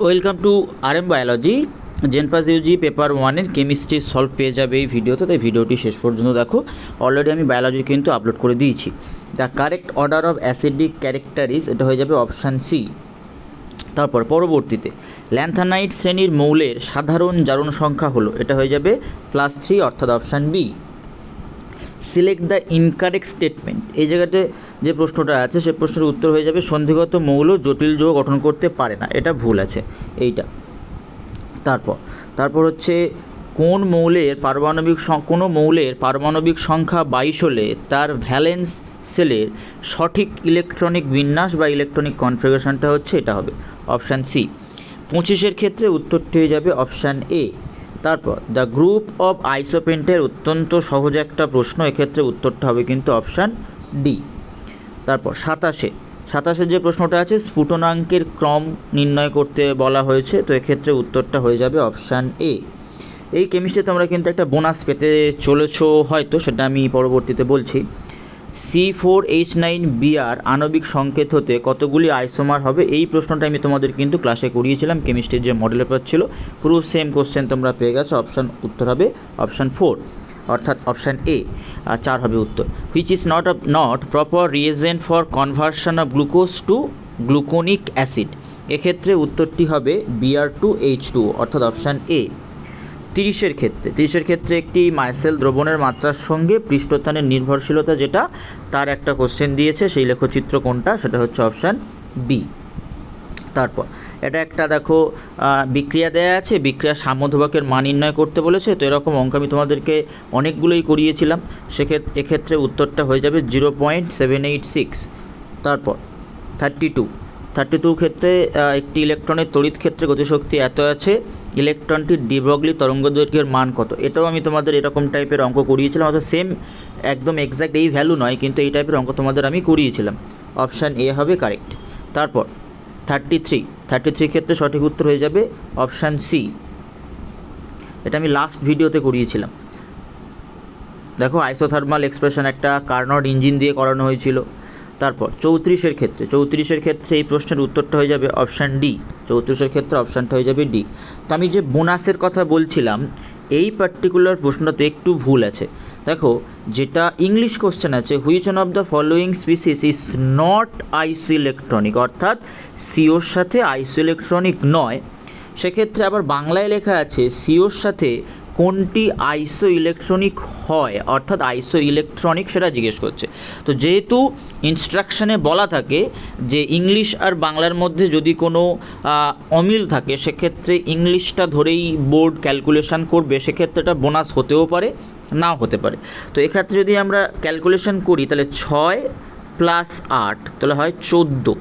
Welcome to RM biology জেনপাস UG paper 1-এর chemistry solve পেয়ে যাবে এই ভিডিওতে, তাই ভিডিওটি শেষ পর্যন্ত দেখো। অলরেডি আমি বায়োলজি কিন্তু আপলোড করে দিয়েছি। The correct order of acidic characteristics, এটা হয়ে যাবে অপশান সি। তারপর পরবর্তীতে ল্যান্থানাইট শ্রেণীর মৌলের সাধারণ জারণ সংখ্যা হলো, এটা হয়ে যাবে +3 অর্থাৎ option B. Select the incorrect statement, এই জায়গাতে যে প্রশ্নটা আছে সে প্রশ্নের উত্তর হয়ে যাবে সন্ধিগত মৌল জটিল যৌগ গঠন করতে পারে না, এটা ভুল আছে এইটা। তারপর হচ্ছে কোন মৌলের পারমাণবিক সংখ্যা 22 হলে তার ভ্যালেন্স সেলের সঠিক ইলেকট্রনিক বিন্যাস বা ইলেকট্রনিক কনফিগারেশনটা হচ্ছে, এটা হবে অপশান সি। 25-এর ক্ষেত্রে উত্তরটি হয়ে যাবে অপশান এ। তারপর দ্য গ্রুপ অফ আইসোপেন্টের অত্যন্ত সহজ একটা প্রশ্ন, এক্ষেত্রে উত্তরটা হবে কিন্তু অপশান ডি। তারপর 27-এ যে প্রশ্নটা আছে স্ফুটনাঙ্কের ক্রম নির্ণয় করতে বলা হয়েছে, তো এক্ষেত্রে উত্তরটা হয়ে যাবে অপশান এ। এই কেমিস্ট্রি তোমরা কিন্তু একটা বোনাস পেতে চলেছো হয়তো, সেটা আমি পরবর্তীতে বলছি। C4H9Br আণবিক সংকেত হতে কতগুলি আইসোমার হবে, এই প্রশ্নটা আমি তোমাদের কিন্তু ক্লাসে করিয়েছিলাম, কেমিস্ট্রির যে মডেল পেপার ছিল পুরো সেম কোশ্চেন তোমরা পেয়ে গেছো। উত্তর হবে অপশান 4 অর্থাৎ অপশান এ, আর 4 হবে উত্তর। Which is not proper reagent for conversion of glucose to gluconic acid, এক্ষেত্রে উত্তরটি হবে Br2H2 অর্থাৎ অপশান এ। 30-এর ক্ষেত্রে একটি মাইসেল দ্রবণের মাত্রার সঙ্গে পৃষ্ঠস্থানের নির্ভরশীলতা, যেটা তার একটা কোশ্চেন দিয়েছে, সেই লেখচিত্র কোনটা, সেটা হচ্ছে অপশান বি। তারপর এটা একটা দেখো বিক্রিয়া দেয়া আছে, বিক্রিয়ার সাম্যধ্রুবকের মান নির্ণয় করতে বলেছে, তো এরকম অঙ্ক আমি তোমাদেরকে অনেকগুলোই করিয়েছিলাম, এক্ষেত্রে উত্তরটা হয়ে যাবে 0.786। তারপর 32 ক্ষেত্রে একটি ইলেকট্রনের তড়িৎ ক্ষেত্রে গতিশক্তি এত আছে, ইলেকট্রনটির ডি ব্রগলি তরঙ্গদৈর্ঘ্যের মান কত, এটাও আমি তোমাদের এরকম টাইপের অঙ্ক করিয়েছিলাম, অর্থাৎ সেম একদম এক্স্যাক্ট এই ভ্যালু নয়, কিন্তু এই টাইপের অঙ্ক তোমাদের আমি করিয়েছিলাম। অপশান এ হবে কারেক্ট। তারপর 33 ক্ষেত্রে সঠিক উত্তর হয়ে যাবে অপশান সি, এটা আমি লাস্ট ভিডিওতে করিয়েছিলাম। দেখো আইসোথার্মাল এক্সপ্রেশন একটা কার্নট ইঞ্জিন দিয়ে করানো হয়েছিল। তারপর 34-এর ক্ষেত্রে এই প্রশ্নের উত্তরটা হয়ে যাবে অপশান ডি, 34-এর ক্ষেত্রে অপশানটা হয়ে যাবে ডি। তো আমি যে বোনাসের কথা বলছিলাম, এই পার্টিকুলার প্রশ্নতে একটু ভুল আছে। দেখো যেটা ইংলিশ কোশ্চেন আছে, which one of the following species is not আইসো ইলেকট্রনিক, অর্থাৎ সিওর সাথে আইসো ইলেকট্রনিক নয়, সেক্ষেত্রে আবার বাংলায় লেখা আছে সিওর সাথে কোনটি আইসো ইলেকট্রনিক হয়, অর্থাৎ আইসো ইলেকট্রনিক সেটা জিজ্ঞেস করছে। তো যেহেতু ইনস্ট্রাকশানে বলা থাকে যে ইংলিশ আর বাংলার মধ্যে যদি কোনো অমিল থাকে, সেক্ষেত্রে ইংলিশটা ধরেই বোর্ড ক্যালকুলেশন করবে, সেক্ষেত্রে এটা বোনাস হতেও পারে নাও হতে পারে। তো এক্ষেত্রে যদি আমরা ক্যালকুলেশন করি তাহলে 6 + 8 তাহলে হয় 14।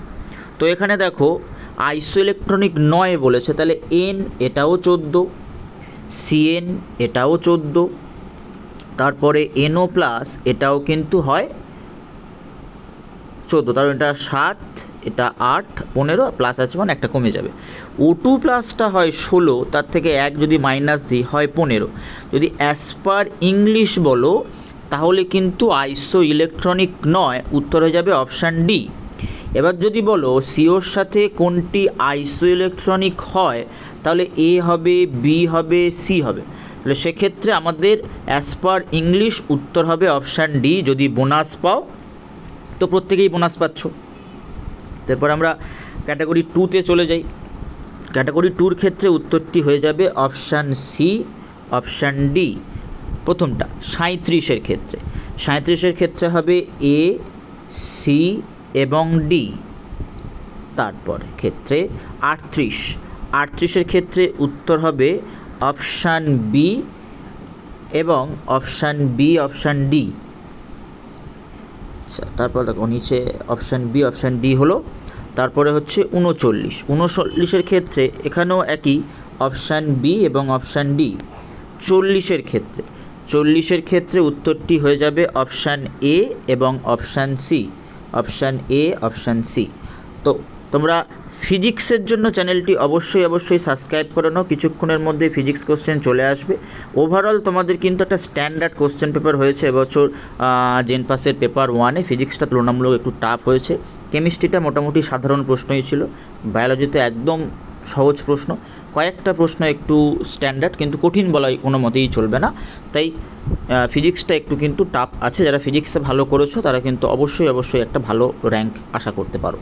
তো এখানে দেখো আইসো ইলেকট্রনিক নয় বলেছে, তাহলে এন এটাও 14, CN এটাও 14, তারপরে NO+ এটাও কিন্তু হয় 14, কারণ এটা 7, এটা 8, 15 প্লাস আছে মানে একটা কমে যাবে। O2+টা হয় 16, তার থেকে 1 যদি মাইনাস দিই হয় 15। যদি অ্যাজ পার ইংলিশ বলো তাহলে কিন্তু আইসো ইলেকট্রনিক নয়, উত্তর হয়ে যাবে অপশান ডি। এবার যদি বলো সিওর সাথে কোনটি আইসো ইলেকট্রনিক হয়, তাহলে এ হবে, বি হবে, সি হবে, তাহলে সেক্ষেত্রে আমাদের অ্যাজ পার ইংলিশ উত্তর হবে অপশান ডি। যদি বোনাস পাও তো প্রত্যেকেই বোনাস পাচ্ছ। তারপর আমরা ক্যাটাগরি 2-তে চলে যাই। ক্যাটাগরি 2-র ক্ষেত্রে উত্তরটি হয়ে যাবে অপশান সি, অপশান ডি প্রথমটা। 37-এর ক্ষেত্রে হবে এ, সি এবং ডি। তারপর ক্ষেত্রে 38-এর ক্ষেত্রে উত্তর হবে অপশান বি এবং অপশান বি, অপশান ডি। আচ্ছা, তারপর দেখো নিচে অপশান বি, অপশান ডি হলো। তারপরে হচ্ছে 39-এর ক্ষেত্রে এখানেও একই, অপশান বি এবং অপশান ডি। 40-এর ক্ষেত্রে উত্তরটি হয়ে যাবে অপশান এ এবং option C, option A, option C. তো তোমরা ফিজিক্সের জন্য চ্যানেলটি অবশ্যই সাবস্ক্রাইব করে নাও, কিছুক্ষণের মধ্যে ফিজিক্স কোশ্চেন চলে আসবে। ওভারঅল তোমাদের কিন্তু একটা স্ট্যান্ডার্ড কোশ্চেন পেপার হয়েছে এবছর জেনপাসের পেপার 1-এ। ফিজিক্সটা তুলনামূলক একটু টাফ হয়েছে, কেমিস্ট্রিটা মোটামুটি সাধারণ প্রশ্নই ছিল, বায়োলজিতে একদম সহজ প্রশ্ন, কয়েকটা প্রশ্ন একটু স্ট্যান্ডার্ড, কিন্তু কঠিন বলাই কোনো মতেই চলবে না। তাই ফিজিক্সটা একটু কিন্তু টাফ আছে। যারা ফিজিক্সে ভালো করেছো তারা কিন্তু অবশ্যই একটা ভালো র্যাঙ্ক আশা করতে পারো।